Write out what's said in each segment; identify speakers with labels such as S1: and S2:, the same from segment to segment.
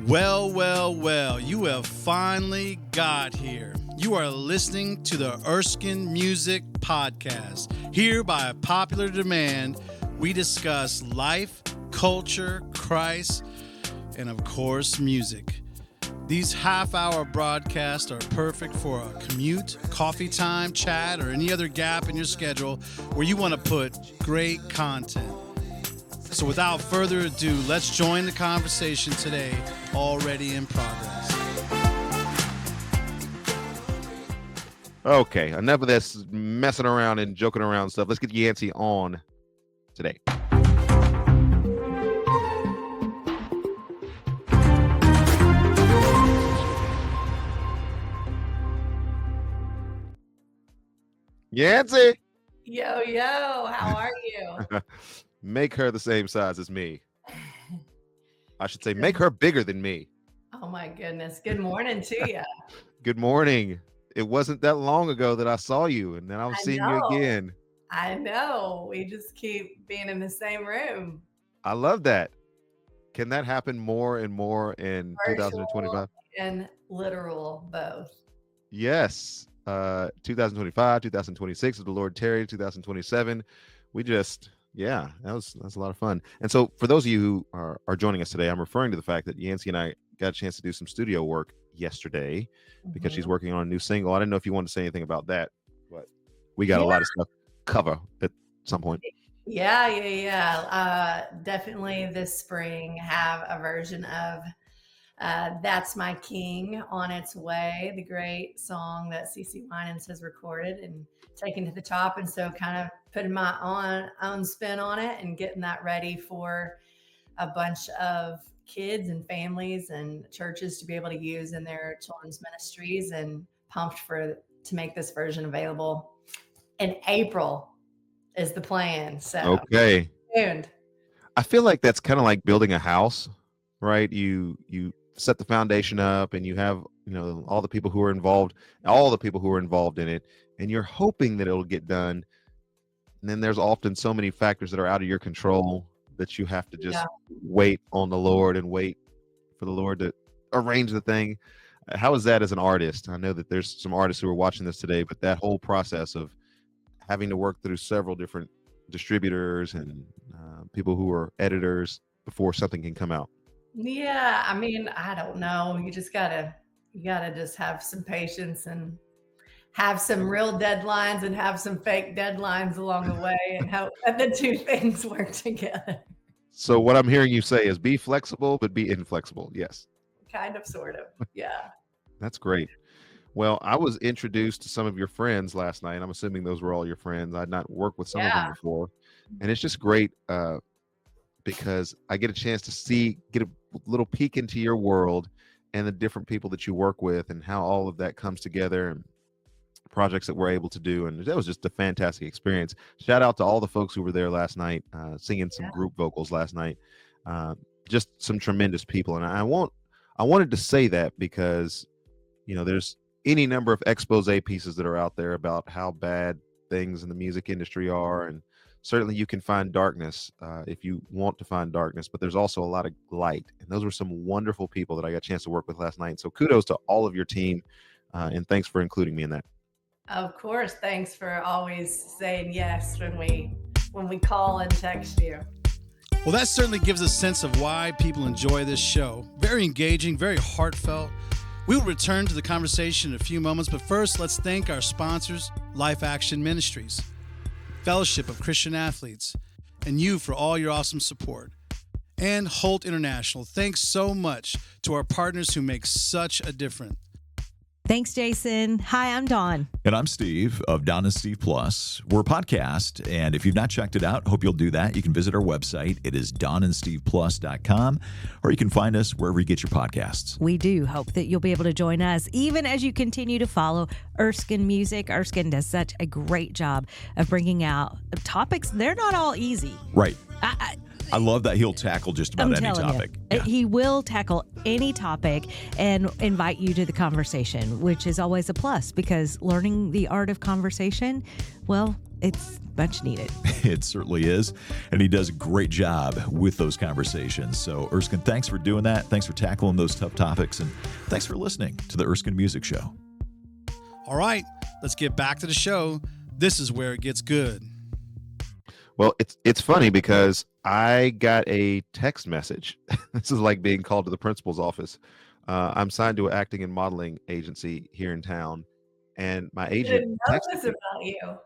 S1: Well, you have finally got here. You are listening to the Erskin Music Podcast. Here, by popular demand, we discuss life, culture, Christ, and of course, music. These half-hour broadcasts are perfect for a commute, coffee time, chat, or any other gap in your schedule where you want to put great content. So without further ado, let's join the conversation today, already in progress.
S2: Okay, enough of this messing around and joking around stuff. Let's get Yancy on today. Yancy!
S3: Yo, how are you?
S2: Make her the same size as me. I should say make her bigger than me.
S3: Oh my goodness. Good morning to you.
S2: Good morning. It wasn't that long ago that I saw you, and then I was seeing you again.
S3: I know. We just keep being in the same room.
S2: I love that. Can that happen more and more in
S3: Virtual
S2: 2025?
S3: and literal both.
S2: Yes. 2025, 2026, if the Lord tarry, 2027. That's a lot of fun. And so for those of you who are joining us today, I'm referring to the fact that Yancy and I got a chance to do some studio work yesterday because she's working on a new single. I didn't know if you wanted to say anything about that, but we got a lot of stuff to cover at some point.
S3: Yeah. Definitely this spring have a version of That's My King on its way, the great song that CeCe Winans has recorded and taken to the top. And so kind of putting my own spin on it and getting that ready for a bunch of kids and families and churches to be able to use in their children's ministries, and pumped to make this version available in April is the plan. So
S2: okay.
S3: Tuned.
S2: I feel like that's kind of like building a house, right? You set the foundation up and you have, all the people who are involved in it, and you're hoping that it'll get done. And then there's often so many factors that are out of your control that you have to just wait on the Lord and wait for the Lord to arrange the thing. How is that as an artist? I know that there's some artists who are watching this today, but that whole process of having to work through several different distributors and people who are editors before something can come out.
S3: Yeah, I mean, I don't know. You gotta just have some patience and have some real deadlines and have some fake deadlines along the way, and hope that the two things work together.
S2: So what I'm hearing you say is be flexible, but be inflexible. Yes.
S3: Kind of, sort of. Yeah.
S2: That's great. Well, I was introduced to some of your friends last night. I'm assuming those were all your friends. I'd not worked with some of them before. And it's just great because I get a chance to get a little peek into your world and the different people that you work with and how all of that comes together and projects that we're able to do. And that was just a fantastic experience. Shout out to all the folks who were there last night, singing some group vocals last night. Just some tremendous people. And I wanted to say that because, there's any number of expose pieces that are out there about how bad things in the music industry are. And certainly you can find darkness if you want to find darkness, but there's also a lot of light. And those were some wonderful people that I got a chance to work with last night. So kudos to all of your team, and thanks for including me in that.
S3: Of course. Thanks for always saying yes when we call and text you.
S1: Well, that certainly gives a sense of why people enjoy this show. Very engaging, very heartfelt. We will return to the conversation in a few moments, but first, let's thank our sponsors, Life Action Ministries, Fellowship of Christian Athletes, and you for all your awesome support. And Holt International. Thanks so much to our partners who make such a difference.
S4: Thanks, Jason. Hi, I'm Dawn.
S5: And I'm Steve of Dawn and Steve Plus. We're a podcast, and if you've not checked it out, hope you'll do that. You can visit our website. It is dawnandsteveplus.com, or you can find us wherever you get your podcasts.
S4: We do hope that you'll be able to join us, even as you continue to follow Erskin Music. Erskin does such a great job of bringing out topics. They're not all easy.
S5: Right. I love that he'll tackle just about any topic.
S4: He will tackle any topic and invite you to the conversation, which is always a plus because learning the art of conversation, well, it's much needed.
S5: It certainly is. And he does a great job with those conversations. So, Erskin, thanks for doing that. Thanks for tackling those tough topics. And thanks for listening to the Erskin Music Show.
S1: All right, let's get back to the show. This is where it gets good.
S2: Well, it's funny because I got a text message. This is like being called to the principal's office. I'm signed to an acting and modeling agency here in town, and my agent
S3: didn't know
S2: texted
S3: this
S2: me.
S3: about you.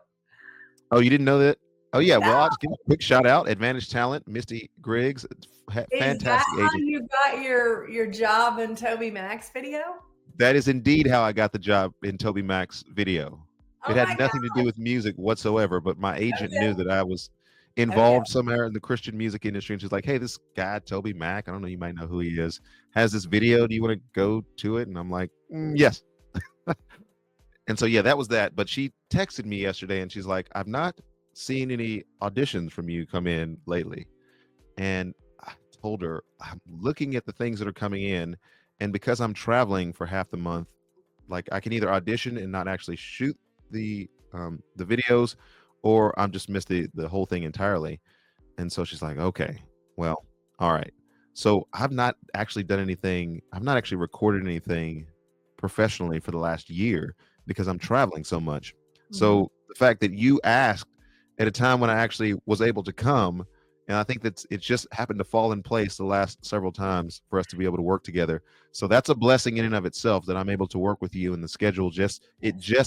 S2: Oh, you didn't know that? Oh yeah.
S3: No.
S2: Well, I'll just give a quick shout out. Advantage Talent, Misty Griggs, fantastic
S3: Is that how
S2: agent.
S3: you got your job in Toby Mac's video?
S2: That is indeed how I got the job in Toby Mac's video.
S3: Oh
S2: It had
S3: my
S2: nothing to do with music whatsoever, but my agent
S3: Okay.
S2: knew that I was involved somewhere in the Christian music industry, and she's like, "Hey, this guy Toby Mac, I don't know, you might know who he is, has this video. Do you want to go to it?" And I'm like, "Yes." And so yeah, that was that. But she texted me yesterday, and she's like, "I've not seen any auditions from you come in lately." And I told her, I'm looking at the things that are coming in, and because I'm traveling for half the month, like I can either audition and not actually shoot the videos, or I'm just missed the whole thing entirely. And so she's like, "Okay, well, all right." So I've not actually done anything. I've not actually recorded anything professionally for the last year because I'm traveling so much. So the fact that you asked at a time when I actually was able to come, and I think that it just happened to fall in place the last several times for us to be able to work together. So that's a blessing in and of itself that I'm able to work with you, and the schedule just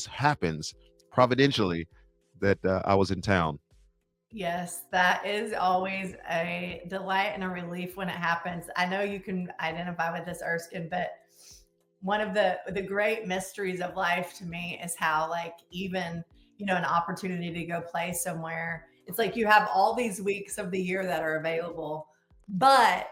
S2: happens providentially that I was in town.
S3: Yes, that is always a delight and a relief when it happens. I know you can identify with this, Erskine, but one of the great mysteries of life to me is how, like, even, an opportunity to go play somewhere, it's like you have all these weeks of the year that are available, but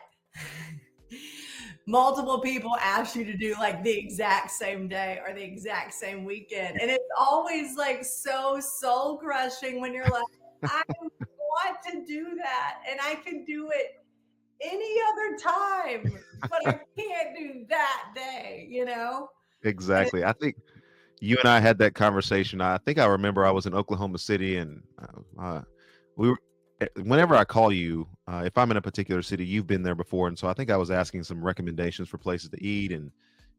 S3: multiple people ask you to do like the exact same day or the exact same weekend. And it's always like so soul crushing when you're like, I want to do that and I can do it any other time, but I can't do that day,
S2: Exactly. I think you and I had that conversation. I think I remember I was in Oklahoma City, and we were. Whenever I call you, if I'm in a particular city, you've been there before, and so I think I was asking some recommendations for places to eat and,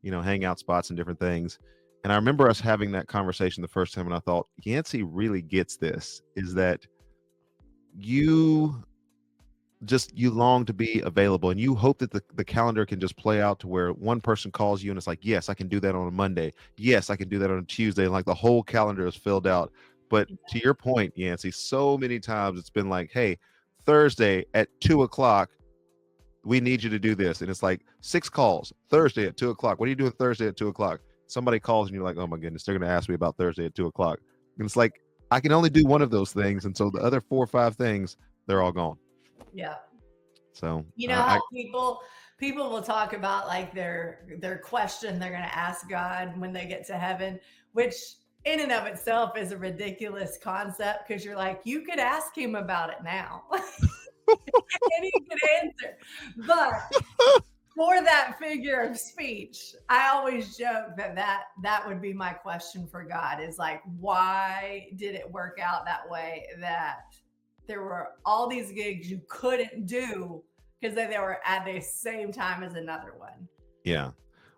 S2: hangout spots and different things. And I remember us having that conversation the first time, and I thought, Yancy really gets this, is that you long to be available, and you hope that the calendar can just play out to where one person calls you and it's like, yes, I can do that on a Monday. Yes, I can do that on a Tuesday. And like the whole calendar is filled out. But to your point, Yancy, so many times it's been like, hey, Thursday at 2:00, we need you to do this. And it's like 6 calls Thursday at 2:00. What are you doing Thursday at 2:00? Somebody calls and you're like, oh my goodness, they're going to ask me about Thursday at 2:00. And it's like, I can only do one of those things. And so the other 4 or 5 things, they're all gone.
S3: Yeah.
S2: So,
S3: how people will talk about like their question they're going to ask God when they get to heaven, which in and of itself is a ridiculous concept, because you're like, you could ask him about it now and he could answer. But for that figure of speech, I always joke that would be my question for God, is like, why did it work out that way, that there were all these gigs you couldn't do because they were at the same time as another one?
S2: Yeah.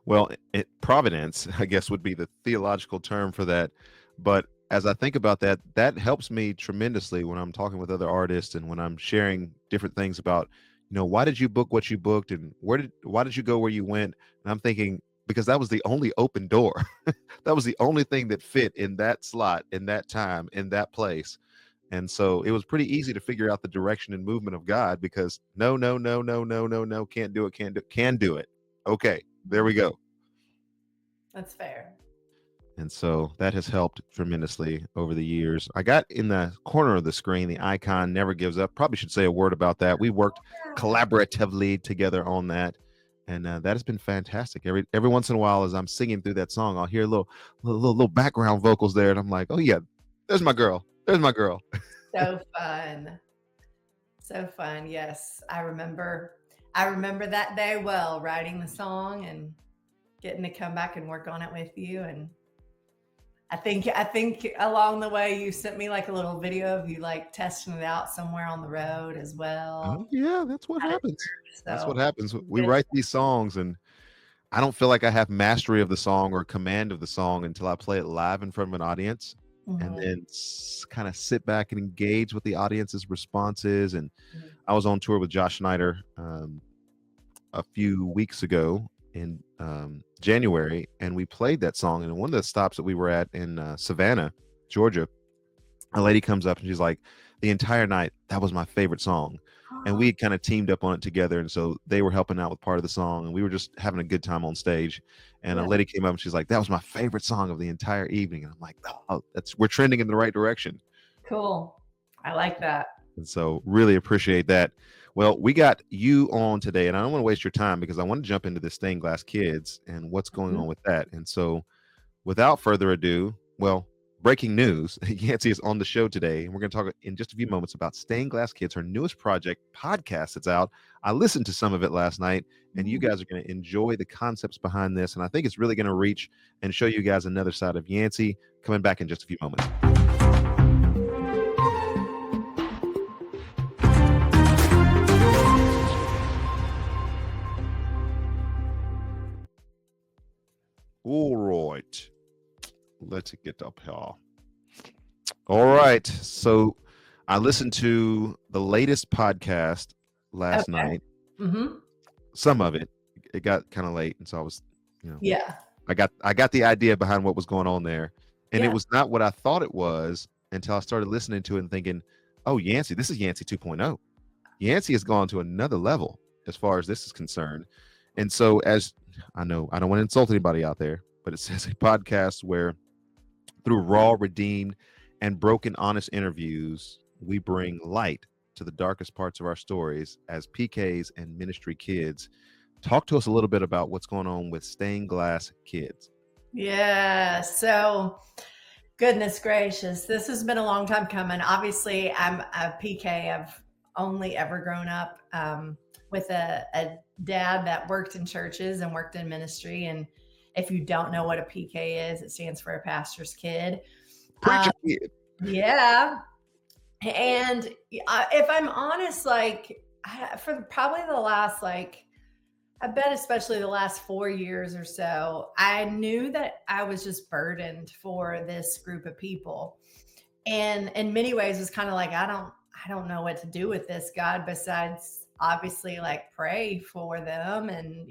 S2: Well, providence, I guess, would be the theological term for that. But as I think about that, that helps me tremendously when I'm talking with other artists and when I'm sharing different things about, why did you book what you booked, and why did you go where you went? And I'm thinking, because that was the only open door. That was the only thing that fit in that slot, in that time, in that place. And so it was pretty easy to figure out the direction and movement of God, because no, can't do it, can do it. Okay, there we go.
S3: That's fair.
S2: And so that has helped tremendously over the years. I got in the corner of the screen, the icon never gives up. Probably should say a word about that. We worked collaboratively together on that. And that has been fantastic. Every once in a while, as I'm singing through that song, I'll hear little background vocals there. And I'm like, oh yeah, there's my girl. There's my girl.
S3: So fun. So fun. Yes. I remember that day well, writing the song and getting to come back and work on it with you. And I think along the way you sent me like a little video of you like testing it out somewhere on the road as
S2: Oh,
S3: well.
S2: yeah, that's what
S3: At a
S2: happens.
S3: church.
S2: That's
S3: So
S2: what happens. We
S3: good.
S2: write these songs, and I don't feel like I have mastery of the song or command of the song until I play it live in front of an audience, and
S3: Mhm.
S2: then kind of sit back and engage with the audience's responses. And I was on tour with Josh Schneider a few weeks ago in January, and we played that song. And one of the stops that we were at in Savannah, Georgia, a lady comes up and she's like, the entire night, that was my favorite song. And we had kind of teamed up on it together. And so they were helping out with part of the song, and we were just having a good time on stage. And a
S3: Yeah.
S2: lady came up and she's like, that was my favorite song of the entire evening. And I'm like, oh, we're trending in the right direction.
S3: Cool. I like that.
S2: And so really appreciate that. Well, we got you on today, and I don't want to waste your time because I want to jump into the Stained Glass Kids and what's going
S3: Mhm.
S2: on with that. And so without further ado, well, breaking news, Yancy is on the show today, and we're going to talk in just a few moments about Stained Glass Kids, her newest project podcast that's out. I listened to some of it last night, and you guys are going to enjoy the concepts behind this, and I think it's really going to reach and show you guys another side of Yancy. Coming back in just a few moments. All right, let's get up here. All right, so I listened to the latest podcast last
S3: Okay.
S2: night.
S3: Mm-hmm.
S2: Some of it got kind of late, and so I was,
S3: Yeah.
S2: I got the idea behind what was going on there, and it
S3: Yeah.
S2: was not what I thought it was until I started listening to it and thinking, oh, Yancy, this is Yancy 2.0. Yancy has gone to another level as far as this is concerned. And so, as I know, I don't want to insult anybody out there, but it says a podcast where through raw, redeemed, and broken, honest interviews, we bring light to the darkest parts of our stories as PKs and ministry kids. Talk to us a little bit about what's going on with Stained Glass Kids.
S3: Yeah. So, goodness gracious, this has been a long time coming. Obviously, I'm a PK. I've only ever grown up with a dad that worked in churches and worked in ministry. And if you don't know what a PK is, it stands for a pastor's kid.
S2: Preacher kid.
S3: Yeah. And if I'm honest, like for probably the last, like, I bet especially the last 4 years or so, I knew that I was just burdened for this group of people. And in many ways was kind of like, I don't know what to do with this, God, besides obviously like pray for them and,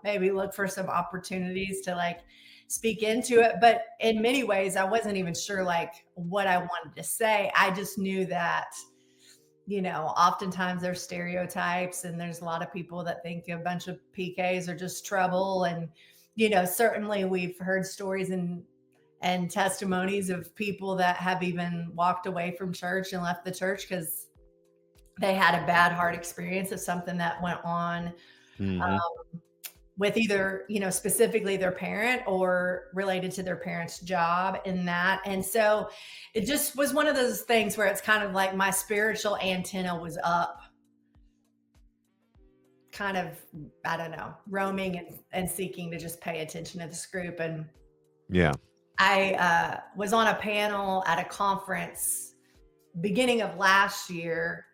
S3: maybe look for some opportunities to like speak into it. But in many ways, I wasn't even sure like what I wanted to say. I just knew that oftentimes there's stereotypes and there's a lot of people that think a bunch of PKs are just trouble. And, certainly we've heard stories and testimonies of people that have even walked away from church and left the church because they had a bad heart experience of something that went on with either, specifically their parent or related to their parent's job in that. And so it just was one of those things where it's kind of like my spiritual antenna was up, kind of, I don't know, roaming and seeking to just pay attention to this group. And
S2: Yeah.
S3: I was on a panel at a conference beginning of last year,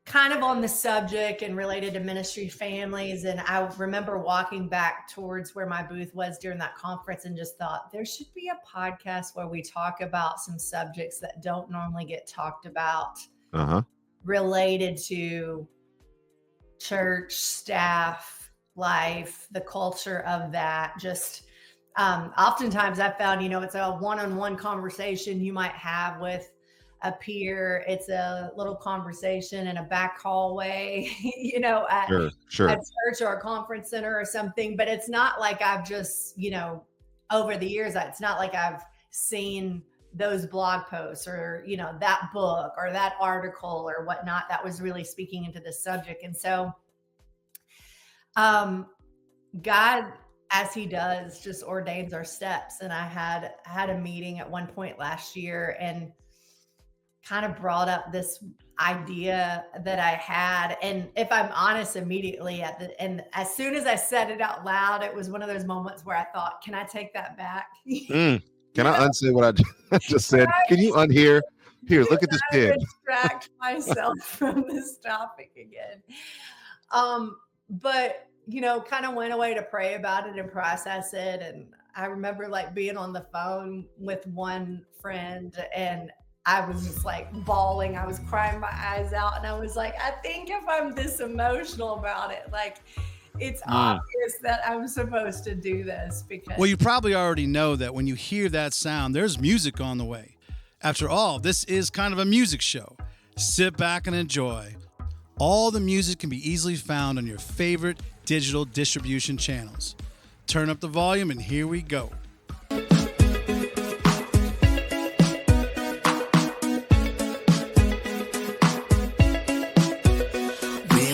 S3: kind of on the subject and related to ministry families. And I remember walking back towards where my booth was during that conference and just thought there should be a podcast where we talk about some subjects that don't normally get talked about related to church, staff, life, the culture of that. Just oftentimes I found, it's a one-on-one conversation you might have with a peer. It's a little conversation in a back hallway, at church or a conference center or something. But it's not like I've just, over the years, it's not like I've seen those blog posts or, that book or that article or whatnot that was really speaking into this subject. And so God, as he does, just ordains our steps. And I had a meeting at one point last year and kind of brought up this idea that I had. And if I'm honest, immediately and as soon as I said it out loud, it was one of those moments where I thought, can I take that back?
S2: Can I unsay what I just said? Can you unhear? Here, look at this pig.
S3: Distract myself from this topic again. But kind of went away to pray about it and process it. And I remember like being on the phone with one friend, and I was just like bawling. I was crying my eyes out, and I was like, I think if I'm this emotional about it, like it's obvious that I'm supposed to do this because.
S1: Well, you probably already know that when you hear that sound, there's music on the way. After all, this is kind of a music show. Sit back and enjoy. All the music can be easily found on your favorite digital distribution channels. Turn up the volume and here we go.
S6: We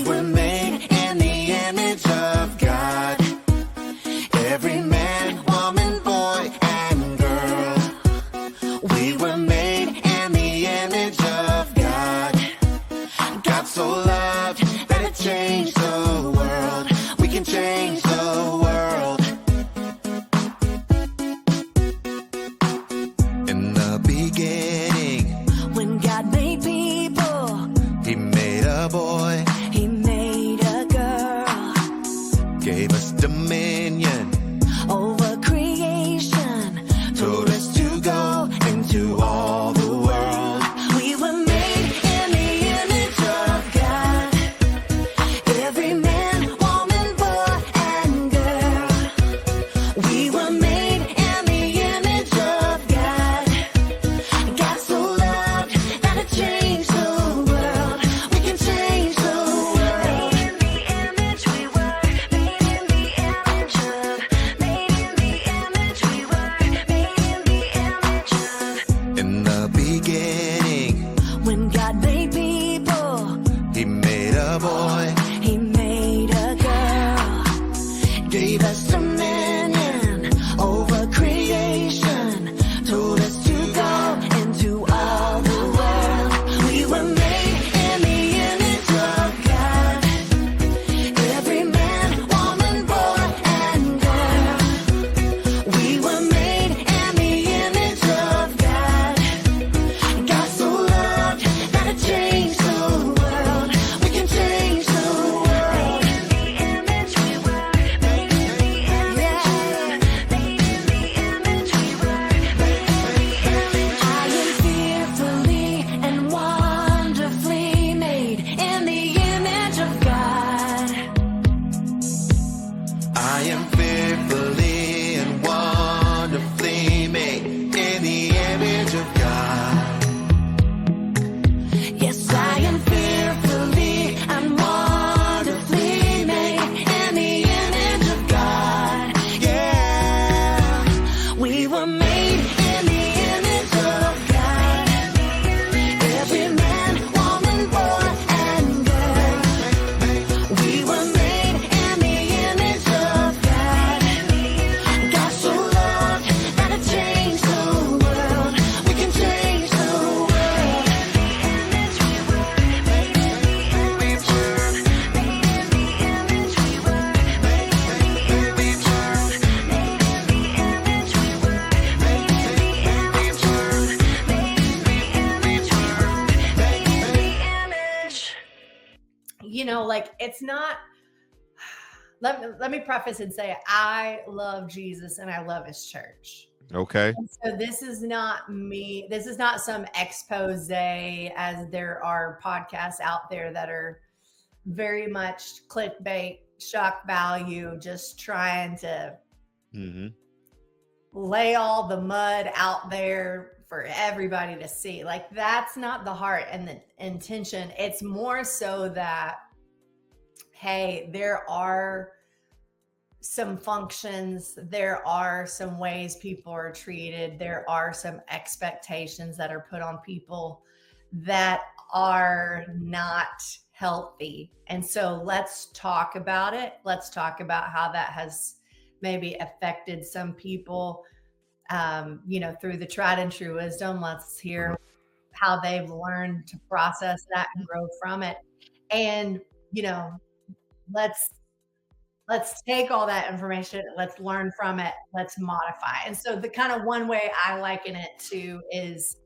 S6: were made in the image of God. Every man, woman, boy, and girl. We were made in the image of God. God so loved that it changed the world. We can change the world. In the beginning, when God made people, He made a boy, He made a girl, gave us dominion over creation, told us to go into all the world. We were made in the image of God. Every man, woman, boy, and girl. We were made in the image of God. God so loved that it changed the world. We can change the world. Made in the image we were. Made in the image of. Made in the image we were. Made in the image of. In the beginning, when God made people, He made a boy, He made a girl, gave us dominion over creation, told us to go into all the world. We were made in the image of God. Every man, woman, boy, and girl. We were made in the image of God. God so loved that it changed the world. We can change the world. Made in the image we were. Made in the image. Made in the image we were. Made in the image. I am fearfully and wonderfully made in the image of God. I am fearfully and wonderfully made in the image of God. Yes, I am fearfully and wonderfully made in the image of God. Yeah, we were made in the image of God. Every man, woman, boy, and girl. We were made in the image of God. God so loved that it changed the world. We can change the world. Image we were. Made in the image of. Made in the image we were. Made in the image of. Made in the image we were. Made in the image of. Made in the image we were. Made in the image.
S3: Like it's not. Let me preface and say I love Jesus and I love His church.
S2: Okay.
S3: And so this is not me. This is not some expose, as there are podcasts out there that are very much clickbait, shock value, just trying to
S2: Mm-hmm.
S3: lay all the mud out there for everybody to see. Like that's not the heart and the intention. It's more so that, hey, there are some functions, there are some ways people are treated, there are some expectations that are put on people that are not healthy. And so let's talk about it. Let's talk about how that has maybe affected some people, through the tried and true wisdom. Let's hear how they've learned to process that and grow from it. And, let's take all that information, let's learn from it, let's modify. And so the kind of one way I liken it to is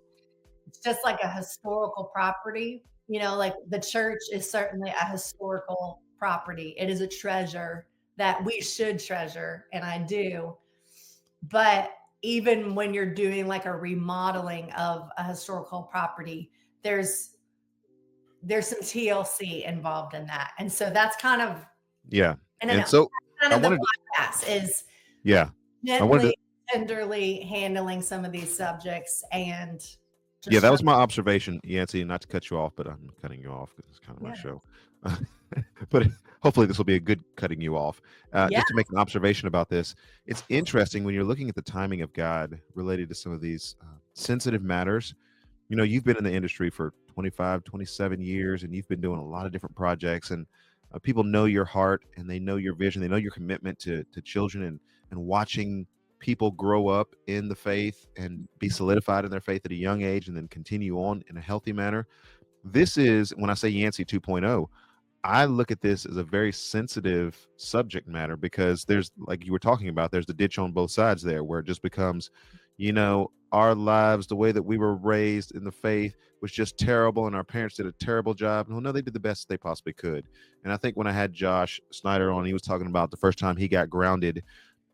S3: it's just like a historical property. Like the church is certainly a historical property. It is a treasure that we should treasure, and I do. But even when you're doing like a remodeling of a historical property, there's some TLC involved in that. And so that's kind of,
S2: Yeah.
S3: and
S2: so
S3: kind
S2: I
S3: of the
S2: wanted
S3: podcast is
S2: yeah, I wanted
S3: gently,
S2: to,
S3: tenderly handling some of these subjects and just
S2: yeah, that was my observation, Yancy, not to cut you off, but I'm cutting you off because it's kind of my
S3: Yeah.
S2: show. But hopefully this will be a good cutting you off.
S3: Yeah.
S2: Just to make an observation about this, it's interesting when you're looking at the timing of God related to some of these sensitive matters. You've been in the industry for 25, 27 years, and you've been doing a lot of different projects, and people know your heart, and they know your vision, they know your commitment to children, and watching people grow up in the faith and be solidified in their faith at a young age and then continue on in a healthy manner. This is, when I say Yancy 2.0, I look at this as a very sensitive subject matter, because there's, like you were talking about, there's the ditch on both sides there, where it just becomes, our lives, the way that we were raised in the faith was just terrible, and our parents did a terrible job. No, they did the best they possibly could. And I think when I had Josh Snyder on, he was talking about the first time he got grounded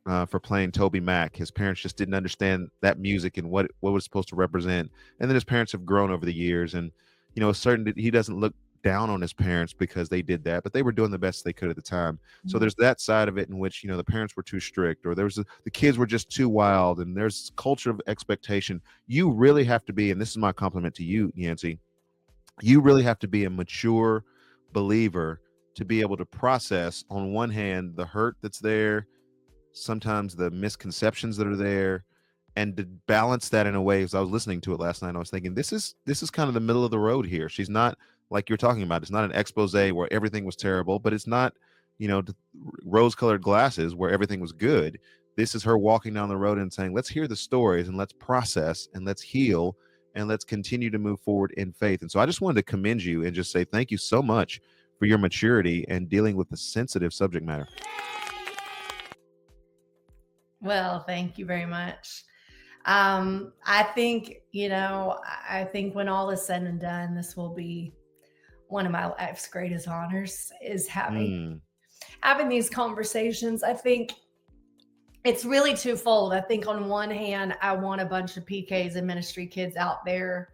S2: for playing Toby Mac. His parents just didn't understand that music and what it was supposed to represent. And then his parents have grown over the years, and he doesn't look down on his parents because they did that, but they were doing the best they could at the time. So there's that side of it in which the parents were too strict, or the kids were just too wild, and there's culture of expectation. You really have to be, and this is my compliment to you, Yancy, you really have to be a mature believer to be able to process, on one hand, the hurt that's there, sometimes the misconceptions that are there, and to balance that in a way. As I was listening to it last night, I was thinking, this is kind of the middle of the road here. She's not, like you're talking about, it's not an expose where everything was terrible, but it's not, rose-colored glasses where everything was good. This is her walking down the road and saying, let's hear the stories, and let's process, and let's heal, and let's continue to move forward in faith. And so I just wanted to commend you and just say thank you so much for your maturity and dealing with the sensitive subject matter.
S3: Well, thank you very much. I think when all is said and done, this will be one of my life's greatest honors, is having these conversations. I think it's really twofold. I think on one hand, I want a bunch of PKs and ministry kids out there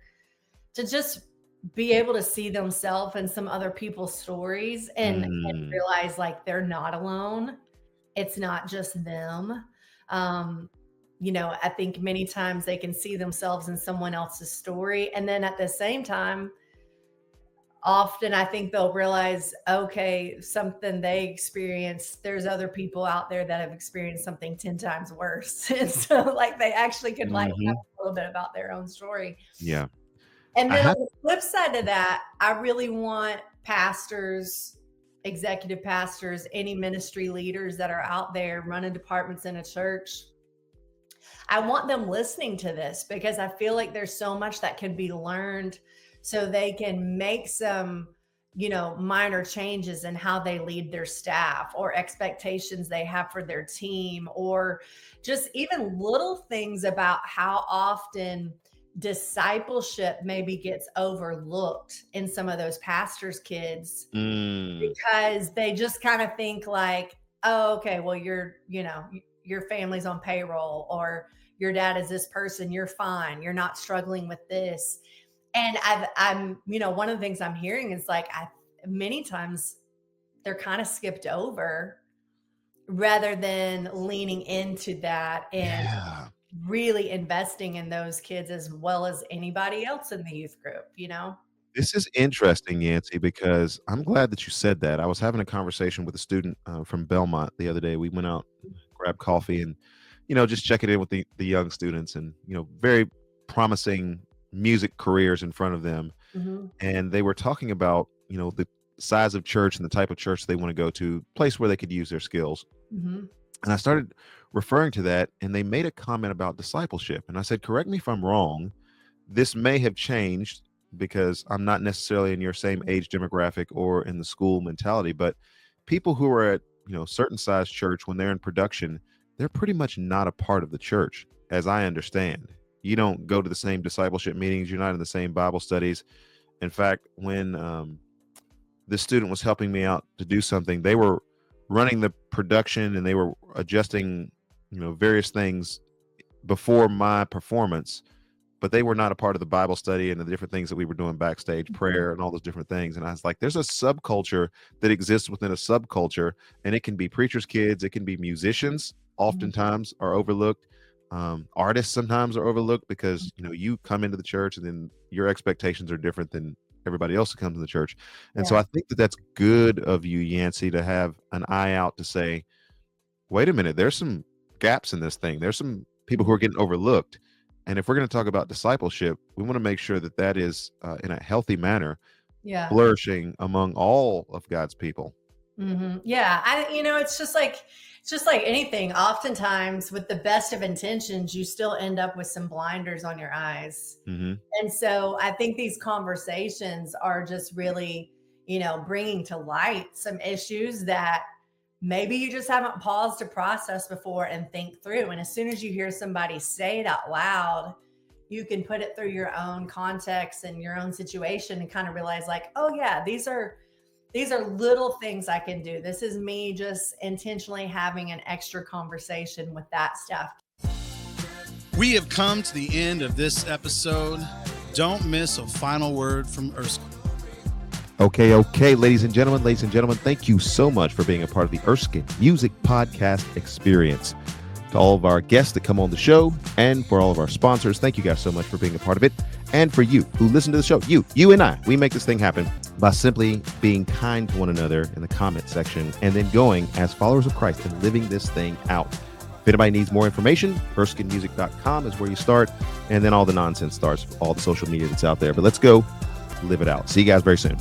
S3: to just be able to see themselves in some other people's stories and realize like they're not alone. It's not just them. I think many times they can see themselves in someone else's story. And then at the same time, often I think they'll realize, okay, something they experienced, there's other people out there that have experienced something 10 times worse. And so like they actually could like have a little bit about their own story.
S2: Yeah.
S3: And then on the flip side of that, I really want pastors, executive pastors, any ministry leaders that are out there running departments in a church, I want them listening to this, because I feel like there's so much that can be learned so they can make some, minor changes in how they lead their staff, or expectations they have for their team, or just even little things about how often discipleship maybe gets overlooked in some of those pastors' kids because they just kind of think like, oh, okay, well, your family's on payroll, or your dad is this person, you're fine, you're not struggling with this. And I'm one of the things I'm hearing is like, many times they're kind of skipped over rather than leaning into that and really investing in those kids as well as anybody else in the youth group,
S2: This is interesting, Yancy, because I'm glad that you said that. I was having a conversation with a student from Belmont the other day. We went out, grabbed coffee, and, just checking in with the young students, and, very promising music careers in front of them. And they were talking about, the size of church and the type of church they want to go to, place where they could use their skills. And I started referring to that, and they made a comment about discipleship. And I said, correct me if I'm wrong, this may have changed because I'm not necessarily in your same age demographic or in the school mentality, but people who are at, certain size church, when they're in production, they're pretty much not a part of the church, as I understand. You don't go to the same discipleship meetings. You're not in the same Bible studies. In fact, when this student was helping me out to do something, they were running the production and they were adjusting, various things before my performance, but they were not a part of the Bible study and the different things that we were doing backstage, prayer and all those different things. And I was like, there's a subculture that exists within a subculture, and it can be preachers' kids. It can be musicians, oftentimes are overlooked. Artists sometimes are overlooked because, you come into the church and then your expectations are different than everybody else that comes to the church. And so I think that that's good of you, Yancy, to have an eye out to say, wait a minute, there's some gaps in this thing. There's some people who are getting overlooked. And if we're going to talk about discipleship, we want to make sure that that is in a healthy manner, flourishing among all of God's people.
S3: Yeah. It's just like anything. Oftentimes with the best of intentions, you still end up with some blinders on your eyes. And so I think these conversations are just really, bringing to light some issues that maybe you just haven't paused to process before and think through. And as soon as you hear somebody say it out loud, you can put it through your own context and your own situation and kind of realize like, oh yeah, these are little things I can do. This is me just intentionally having an extra conversation with that stuff.
S1: We have come to the end of this episode. Don't miss a final word from Erskin.
S2: Okay, ladies and gentlemen, thank you so much for being a part of the Erskin Music Podcast experience. To all of our guests that come on the show and for all of our sponsors, thank you guys so much for being a part of it. And for you who listen to the show, you and I, we make this thing happen by simply being kind to one another in the comment section and then going as followers of Christ and living this thing out. If anybody needs more information, erskinmusic.com is where you start, and then all the nonsense starts, all the social media that's out there. But let's go live it out. See you guys very soon.